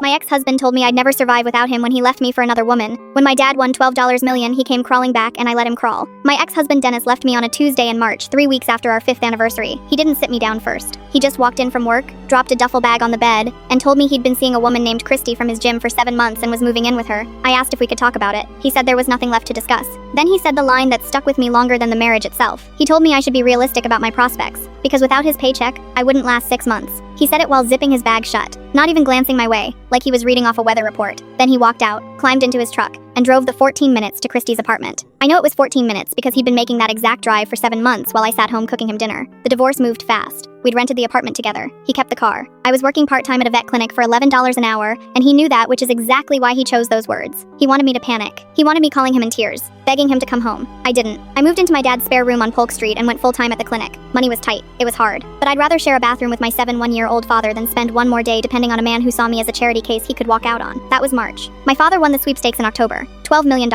My ex-husband told me I'd never survive without him when he left me for another woman. When my dad won $12 million, he came crawling back and I let him crawl. My ex-husband Dennis left me on a Tuesday in March, 3 weeks after our 5th anniversary. He didn't sit me down first. He just walked in from work, dropped a duffel bag on the bed, and told me he'd been seeing a woman named Christy from his gym for 7 months and was moving in with her. I asked if we could talk about it. He said there was nothing left to discuss. Then he said the line that stuck with me longer than the marriage itself. He told me I should be realistic about my prospects, because without his paycheck, I wouldn't last 6 months. He said it while zipping his bag shut, not even glancing my way, like he was reading off a weather report. Then he walked out, climbed into his truck, and drove the 14 minutes to Christy's apartment. I know it was 14 minutes because he'd been making that exact drive for 7 months while I sat home cooking him dinner. The divorce moved fast. We'd rented the apartment together. He kept the car. I was working part-time at a vet clinic for $11 an hour, and he knew that, which is exactly why he chose those words. He wanted me to panic. He wanted me calling him in tears, begging him to come home. I didn't. I moved into my dad's spare room on Polk Street and went full-time at the clinic. Money was tight. It was hard. But I'd rather share a bathroom with my 1-year-old father than spend one more day depending on a man who saw me as a charity case he could walk out on. That was March. My father won the sweepstakes in October. $12 million.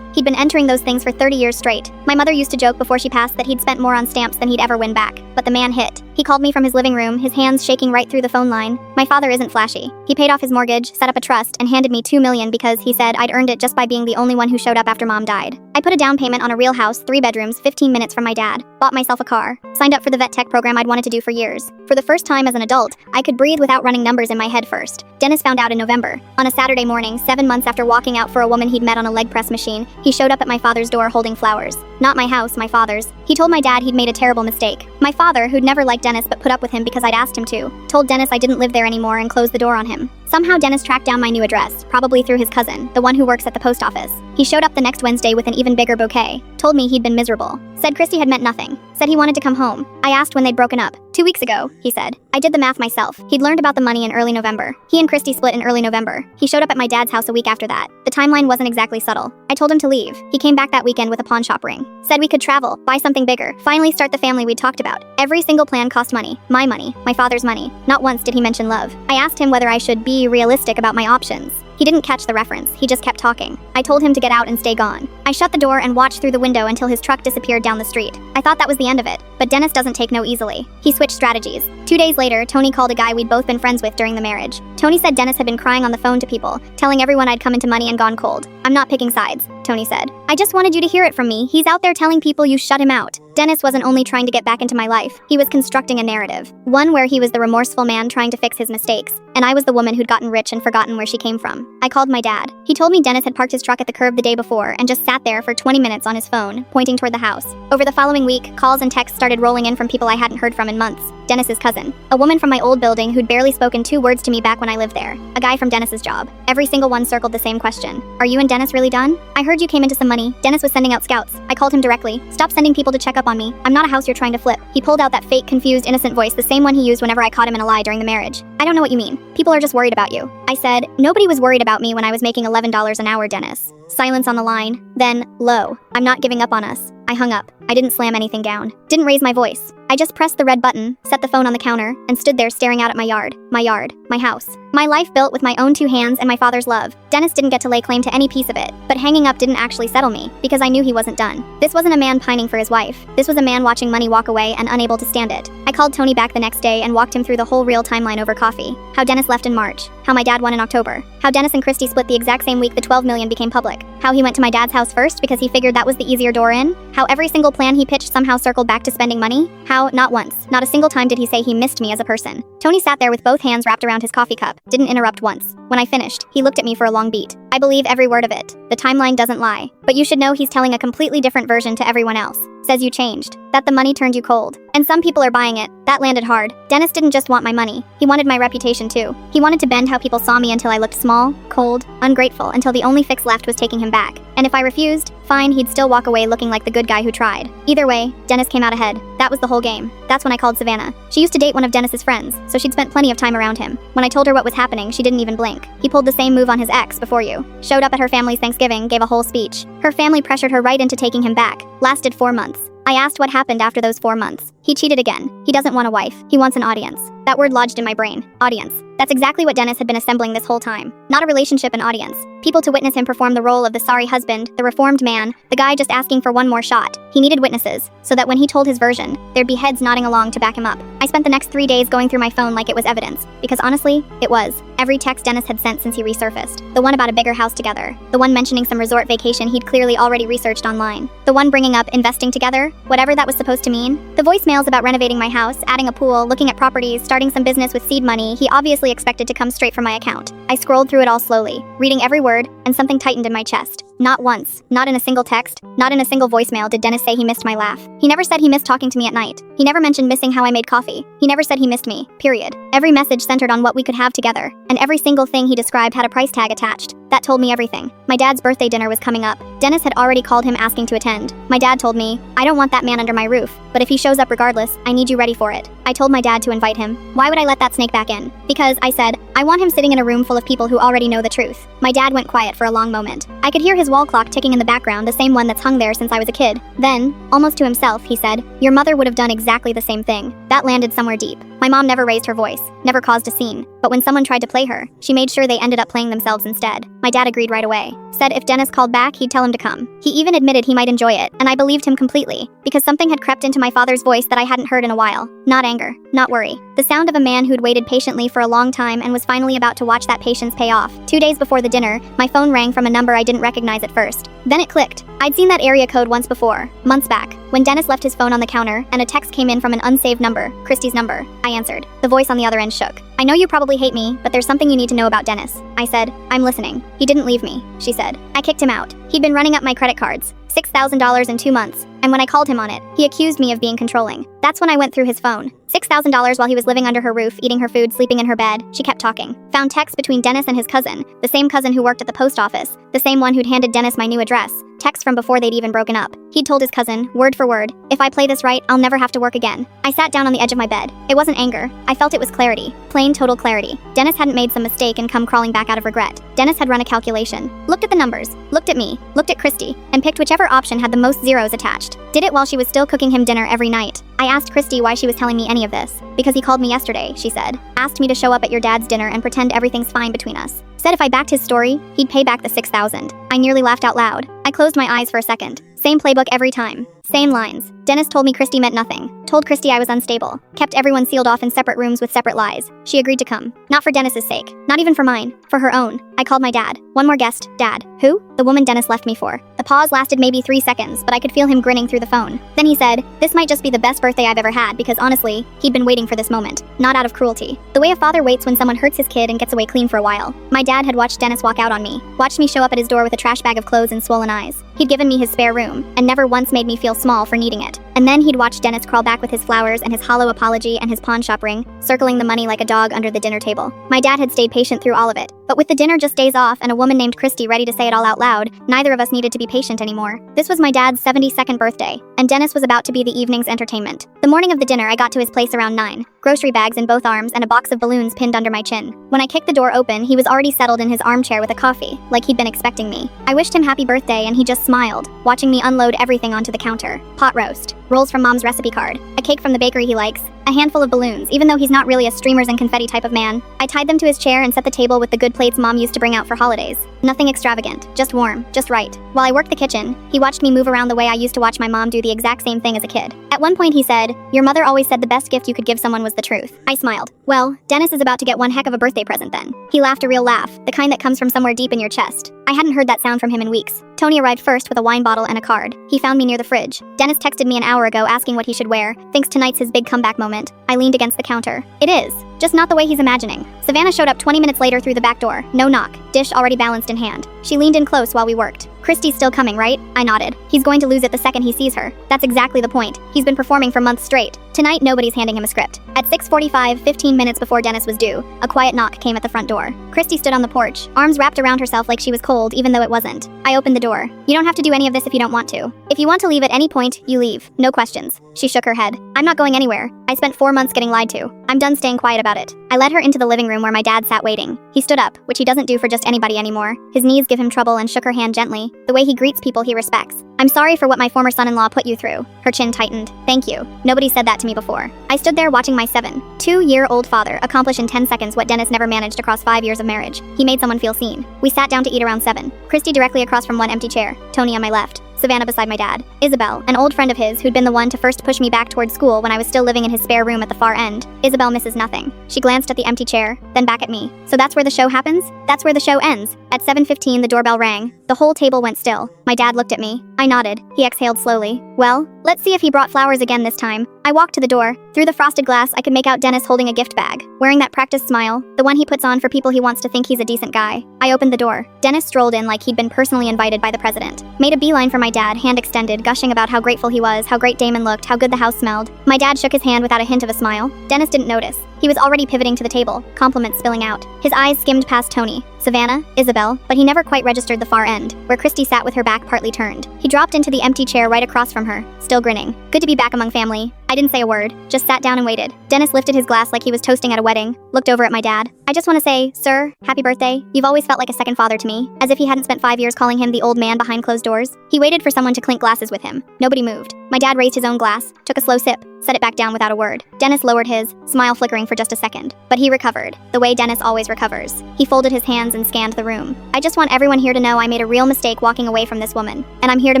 He'd been entering those things for 30 years straight. My mother used to joke before she passed that he'd spent more on stamps than he'd ever win back. But the man hit. He called me from his living room, his hands shaking right through the phone line. My father isn't flashy. He paid off his mortgage, set up a trust, and handed me $2 million because he said I'd earned it just by being the only one who showed up after mom died. I put a down payment on a real house, 3 bedrooms, 15 minutes from my dad, bought myself a car, signed up for the vet tech program I'd wanted to do for years. For the first time as an adult, I could breathe without running numbers in my head first. Dennis found out in November. On a Saturday morning, 7 months after walking out for a woman he'd met on a leg press machine, he showed up at my father's door holding flowers. Not my house, my father's. He told my dad he'd made a terrible mistake. My father, who'd never liked Dennis but put up with him because I'd asked him to, told Dennis I didn't live there anymore and closed the door on him. Somehow Dennis tracked down my new address, probably through his cousin, the one who works at the post office. He showed up the next Wednesday with an even bigger bouquet, told me he'd been miserable, said Christy had meant nothing, said he wanted to come home. I asked when they'd broken up. 2 weeks ago, he said. I did the math myself. He'd learned about the money in early November. He and Christy split in early November. He showed up at my dad's house a week after that. The timeline wasn't exactly subtle. I told him to leave. He came back that weekend with a pawn shop ring. Said we could travel, buy something bigger, finally start the family we'd talked about. Every single plan cost money. My father's money. Not once did he mention love. I asked him whether I should be realistic about my options. He didn't catch the reference. He just kept talking. I told him to get out and stay gone. I shut the door and watched through the window until his truck disappeared down the street. I thought that was the end of it, but Dennis doesn't take no easily. He switched strategies. 2 days later, Tony called a guy we'd both been friends with during the marriage. Tony said Dennis had been crying on the phone to people, telling everyone I'd come into money and gone cold. I'm not picking sides, Tony said. I just wanted you to hear it from me. He's out there telling people you shut him out. Dennis wasn't only trying to get back into my life, he was constructing a narrative. One where he was the remorseful man trying to fix his mistakes, and I was the woman who'd gotten rich and forgotten where she came from. I called my dad. He told me Dennis had parked his truck at the curb the day before and just sat there for 20 minutes on his phone, pointing toward the house. Over the following week, calls and texts started rolling in from people I hadn't heard from in months. Dennis's cousin, a woman from my old building who'd barely spoken 2 words to me back when I lived there, a guy from Dennis's job. Every single one circled the same question. Are you and Dennis really done? I heard you came into some money. Dennis was sending out scouts. I called him directly. Stop sending people to check up on me. I'm not a house you're trying to flip. He pulled out that fake, confused, innocent voice, the same one he used whenever I caught him in a lie during the marriage. I don't know what you mean. People are just worried about you. I said, nobody was worried about me when I was making $11 an hour, Dennis. Silence on the line. Then, low. I'm not giving up on us. I hung up. I didn't slam anything down. Didn't raise my voice. I just pressed the red button, set the phone on the counter, and stood there staring out at my yard, my house. My life built with my own 2 hands and my father's love. Dennis didn't get to lay claim to any piece of it, but hanging up didn't actually settle me, because I knew he wasn't done. This wasn't a man pining for his wife. This was a man watching money walk away and unable to stand it. I called Tony back the next day and walked him through the whole real timeline over coffee. How Dennis left in March. How my dad won in October. How Dennis and Christy split the exact same week the $12 million became public. How he went to my dad's house first because he figured that was the easier door in. How every single plan he pitched somehow circled back to spending money. How, not once, not a single time did he say he missed me as a person. Tony sat there with both hands wrapped around his coffee cup, didn't interrupt once. When I finished, he looked at me for a long beat. I believe every word of it. The timeline doesn't lie. But you should know he's telling a completely different version to everyone else. Says you changed. That the money turned you cold. And some people are buying it. That landed hard. Dennis didn't just want my money. He wanted my reputation too. He wanted to bend how people saw me until I looked small, cold, ungrateful, until the only fix left was taking him back. And if I refused, fine, he'd still walk away looking like the good guy who tried. Either way, Dennis came out ahead. That was the whole game. That's when I called Savannah. She used to date one of Dennis's friends, so she'd spent plenty of time around him. When I told her what was happening, she didn't even blink. He pulled the same move on his ex before you. Showed up at her family's Thanksgiving, gave a whole speech. Her family pressured her right into taking him back. Lasted 4 months. I asked what happened after those 4 months. He cheated again. He doesn't want a wife. He wants an audience. That word lodged in my brain. Audience. That's exactly what Dennis had been assembling this whole time. Not a relationship, an audience. People to witness him perform the role of the sorry husband, the reformed man, the guy just asking for one more shot. He needed witnesses, so that when he told his version, there'd be heads nodding along to back him up. I spent the next 3 days going through my phone like it was evidence, because honestly, it was. Every text Dennis had sent since he resurfaced. The one about a bigger house together. The one mentioning some resort vacation he'd clearly already researched online. The one bringing up investing together, whatever that was supposed to mean. The voicemails about renovating my house, adding a pool, looking at properties, starting some business with seed money he obviously expected to come straight from my account. I scrolled through it all slowly, reading every word, and something tightened in my chest. Not once, not in a single text, not in a single voicemail did Dennis say he missed my laugh. He never said he missed talking to me at night. He never mentioned missing how I made coffee. He never said he missed me, period. Every message centered on what we could have together, and every single thing he described had a price tag attached. That told me everything. My dad's birthday dinner was coming up. Dennis had already called him asking to attend. My dad told me, I don't want that man under my roof, but if he shows up regardless, I need you ready for it. I told my dad to invite him. Why would I let that snake back in? Because, I said, I want him sitting in a room full of people who already know the truth. My dad went quiet for a long moment. I could hear his wall clock ticking in the background, the same one that's hung there since I was a kid. Then, almost to himself, he said, your mother would have done exactly the same thing. That landed somewhere deep. My mom never raised her voice, never caused a scene, but when someone tried to play her, she made sure they ended up playing themselves instead. My dad agreed right away. Said if Dennis called back, he'd tell him to come. He even admitted he might enjoy it, and I believed him completely, because something had crept into my father's voice that I hadn't heard in a while. Not anger, not worry. The sound of a man who'd waited patiently for a long time and was finally about to watch that patience pay off. 2 days before the dinner, my phone rang from a number I didn't recognize at first. Then it clicked. I'd seen that area code once before, months back, when Dennis left his phone on the counter and a text came in from an unsaved number, Christy's number. I answered. The voice on the other end shook. I know you probably hate me, but there's something you need to know about Dennis. I said, I'm listening. He didn't leave me, she said. I kicked him out. He'd been running up my credit cards. $6,000 in 2 months, and when I called him on it, he accused me of being controlling. That's when I went through his phone. $6,000 while he was living under her roof, eating her food, sleeping in her bed. She kept talking. Found texts between Dennis and his cousin, the same cousin who worked at the post office, the same one who'd handed Dennis my new address. Texts from before they'd even broken up. He'd told his cousin, word for word, if I play this right, I'll never have to work again. I sat down on the edge of my bed. It wasn't anger. I felt it was clarity. Plain, total clarity. Dennis hadn't made some mistake and come crawling back out of regret. Dennis had run a calculation. Looked at the numbers. Looked at me. Looked at Christy. And picked whichever option had the most zeros attached. Did it while she was still cooking him dinner every night. I asked Christy why she was telling me any of this. Because he called me yesterday, she said. Asked me to show up at your dad's dinner and pretend everything's fine between us. Said if I backed his story, he'd pay back the $6,000. I nearly laughed out loud. I closed my eyes for a second. Same playbook every time. Same lines. Dennis told me Christy meant nothing. Told Christy I was unstable. Kept everyone sealed off in separate rooms with separate lies. She agreed to come. Not for Dennis's sake. Not even for mine. For her own. I called my dad. One more guest. Dad. Who? The woman Dennis left me for. The pause lasted maybe 3 seconds, but I could feel him grinning through the phone. Then he said, this might just be the best birthday I've ever had because honestly, he'd been waiting for this moment. Not out of cruelty. The way a father waits when someone hurts his kid and gets away clean for a while. My dad had watched Dennis walk out on me. Watched me show up at his door with a trash bag of clothes and swollen eyes. He'd given me his spare room, and never once made me feel small for needing it. And then he'd watch Dennis crawl back with his flowers and his hollow apology and his pawn shop ring, circling the money like a dog under the dinner table. My dad had stayed patient through all of it. But with the dinner just days off and a woman named Christy ready to say it all out loud, neither of us needed to be patient anymore. This was my dad's 72nd birthday, and Dennis was about to be the evening's entertainment. The morning of the dinner, I got to his place around 9. Grocery bags in both arms and a box of balloons pinned under my chin. When I kicked the door open, he was already settled in his armchair with a coffee, like he'd been expecting me. I wished him happy birthday and he just smiled, watching me unload everything onto the counter. Pot roast, rolls from mom's recipe card, a cake from the bakery he likes, a handful of balloons, even though he's not really a streamers and confetti type of man. I tied them to his chair and set the table with the good plates mom used to bring out for holidays. Nothing extravagant, just warm, just right. While I worked the kitchen, he watched me move around the way I used to watch my mom do the exact same thing as a kid. At one point he said, your mother always said the best gift you could give someone was the truth. I smiled. Well, Dennis is about to get one heck of a birthday present then. He laughed a real laugh, the kind that comes from somewhere deep in your chest. I hadn't heard that sound from him in weeks. Tony arrived first with a wine bottle and a card. He found me near the fridge. Dennis texted me an hour ago asking what he should wear. Thinks tonight's his big comeback moment. I leaned against the counter. It is. Just not the way he's imagining. Savannah showed up 20 minutes later through the back door. No knock. Dish already balanced in hand. She leaned in close while we worked. Christy's still coming, right? I nodded. He's going to lose it the second he sees her. That's exactly the point. He's been performing for months straight. Tonight, nobody's handing him a script. At 6:45, 15 minutes before Dennis was due, a quiet knock came at the front door. Christy stood on the porch, arms wrapped around herself like she was cold, even though it wasn't. I opened the door. You don't have to do any of this if you don't want to. If you want to leave at any point, you leave. No questions. She shook her head. I'm not going anywhere. I spent 4 months getting lied to. I'm done staying quiet about it. I led her into the living room where my dad sat waiting. He stood up, which he doesn't do for just anybody anymore. His knees give him trouble, and shook her hand gently, the way he greets people he respects. I'm sorry for what my former son-in-law put you through. Her chin tightened. Thank you. Nobody said that to me before. I stood there watching my 2-year-old father accomplish in 10 seconds what Dennis never managed across 5 years of marriage. He made someone feel seen. We sat down to eat around 7. Christy directly across from one empty chair. Tony on my left. Savannah beside my dad. Isabel, an old friend of his who'd been the one to first push me back towards school when I was still living in his spare room at the far end. Isabel misses nothing. She glanced at the empty chair, then back at me. So that's where the show happens? That's where the show ends. At 7:15 the doorbell rang. The whole table went still. My dad looked at me. I nodded. He exhaled slowly. Well, let's see if he brought flowers again this time. I walked to the door. Through the frosted glass I could make out Dennis holding a gift bag, wearing that practiced smile, the one he puts on for people he wants to think he's a decent guy. I opened the door. Dennis strolled in like he'd been personally invited by the president. Made a beeline for my dad, hand extended, gushing about how grateful he was, how great Damon looked, how good the house smelled. My dad shook his hand without a hint of a smile. Dennis didn't notice. He was already pivoting to the table, compliments spilling out. His eyes skimmed past Tony, Savannah, Isabel, but he never quite registered the far end, where Christy sat with her back partly turned. He dropped into the empty chair right across from her, still grinning. Good to be back among family. I didn't say a word, just sat down and waited. Dennis lifted his glass like he was toasting at a wedding, looked over at my dad. I just want to say, sir, happy birthday. You've always felt like a second father to me, as if he hadn't spent 5 years calling him the old man behind closed doors. He waited for someone to clink glasses with him. Nobody moved. My dad raised his own glass, took a slow sip, set it back down without a word. Dennis lowered his, smile flickering for just a second. But he recovered, the way Dennis always recovers. He folded his hands and scanned the room. I just want everyone here to know I made a real mistake walking away from this woman, and I'm here to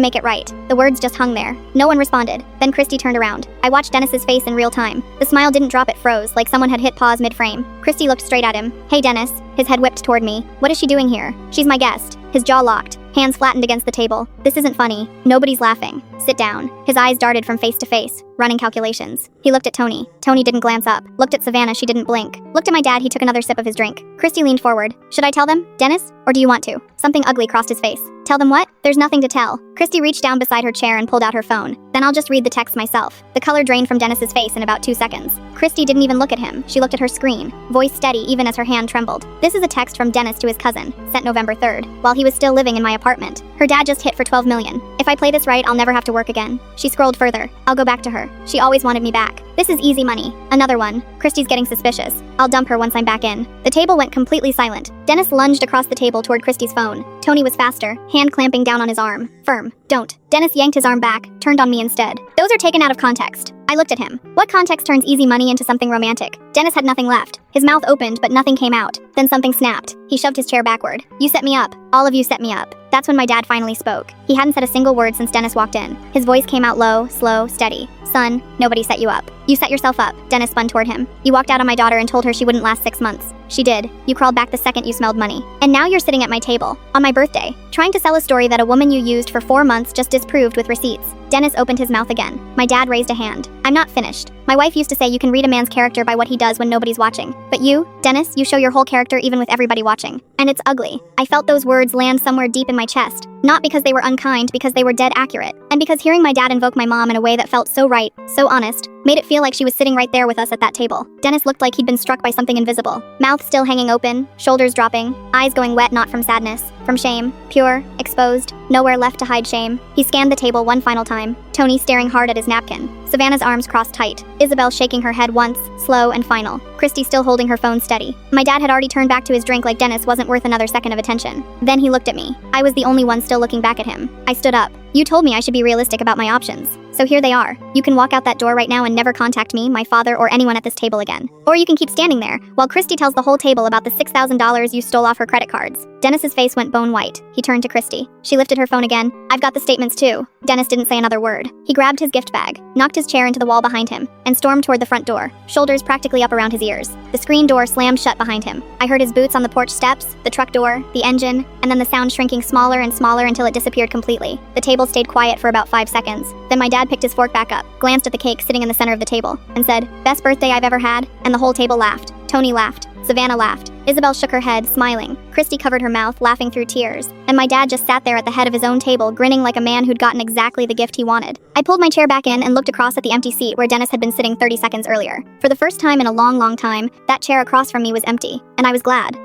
make it right. The words just hung there. No one responded. Then Christy turned around. I watched Dennis's face in real time. The smile didn't drop, it froze, like someone had hit pause mid-frame. Christy looked straight at him. Hey Dennis. His head whipped toward me. What is she doing here? She's my guest. His jaw locked. Hands flattened against the table. This isn't funny. Nobody's laughing. Sit down. His eyes darted from face to face, running calculations. He looked at Tony. Tony didn't glance up. Looked at Savannah, she didn't blink. Looked at my dad, he took another sip of his drink. Christy leaned forward. Should I tell them, Dennis? Or do you want to? Something ugly crossed his face. Tell them what? There's nothing to tell. Christy reached down beside her chair and pulled out her phone. Then I'll just read the text myself. The color drained from Dennis's face in about 2 seconds. Christy didn't even look at him. She looked at her screen, voice steady even as her hand trembled. This is a text from Dennis to his cousin, sent November 3rd, while he was still living in my apartment. Her dad just hit for 12 million. If I play this right, I'll never have to work again. She scrolled further. I'll go back to her. She always wanted me back. This is easy money. Another one. Christy's getting suspicious. I'll dump her once I'm back in. The table went completely silent. Dennis lunged across the table toward Christy's phone. Tony was faster, hand clamping down on his arm. Firm. Don't. Dennis yanked his arm back, turned on me instead. Those are taken out of context. I looked at him. What context turns easy money into something romantic? Dennis had nothing left. His mouth opened, but nothing came out. Then something snapped. He shoved his chair backward. You set me up. All of you set me up. That's when my dad finally spoke. He hadn't said a single word since Dennis walked in. His voice came out low, slow, steady. Son, nobody set you up. You set yourself up. Dennis spun toward him. You walked out on my daughter and told her she wouldn't last 6 months. She did. You crawled back the second you smelled money. And now you're sitting at my table, on my birthday, trying to sell a story that a woman you used for 4 months just disproved with receipts. Dennis opened his mouth again. My dad raised a hand. I'm not finished. My wife used to say you can read a man's character by what he does when nobody's watching. But you, Dennis, you show your whole character even with everybody watching. And it's ugly. I felt those words land somewhere deep in my chest. Not because they were unkind, because they were dead accurate. And because hearing my dad invoke my mom in a way that felt so right, so honest, made it feel like she was sitting right there with us at that table. Dennis looked like he'd been struck by something invisible. Mouth still hanging open, shoulders dropping, eyes going wet not from sadness, from shame, pure, exposed, nowhere left to hide shame. He scanned the table one final time, Tony staring hard at his napkin. Savannah's arms crossed tight, Isabel shaking her head once, slow and final. Christy still holding her phone steady. My dad had already turned back to his drink like Dennis wasn't worth another second of attention. Then he looked at me. I was the only one still looking back at him. I stood up. You told me I should be realistic about my options. So here they are. You can walk out that door right now and never contact me, my father, or anyone at this table again. Or you can keep standing there, while Christy tells the whole table about the $6,000 you stole off her credit cards. Dennis's face went bone white. He turned to Christy. She lifted her phone again. I've got the statements too. Dennis didn't say another word. He grabbed his gift bag, knocked his chair into the wall behind him, and stormed toward the front door, shoulders practically up around his ears. The screen door slammed shut behind him. I heard his boots on the porch steps, the truck door, the engine, and then the sound shrinking smaller and smaller until it disappeared completely. The table stayed quiet for about 5 seconds. Then my dad picked his fork back up, glanced at the cake sitting in the center of the table, and said, "Best birthday I've ever had," and the whole table laughed. Tony laughed. Savannah laughed. Isabel shook her head, smiling. Christy covered her mouth, laughing through tears. And my dad just sat there at the head of his own table, grinning like a man who'd gotten exactly the gift he wanted. I pulled my chair back in and looked across at the empty seat where Dennis had been sitting 30 seconds earlier. For the first time in a long, long time, that chair across from me was empty, and I was glad.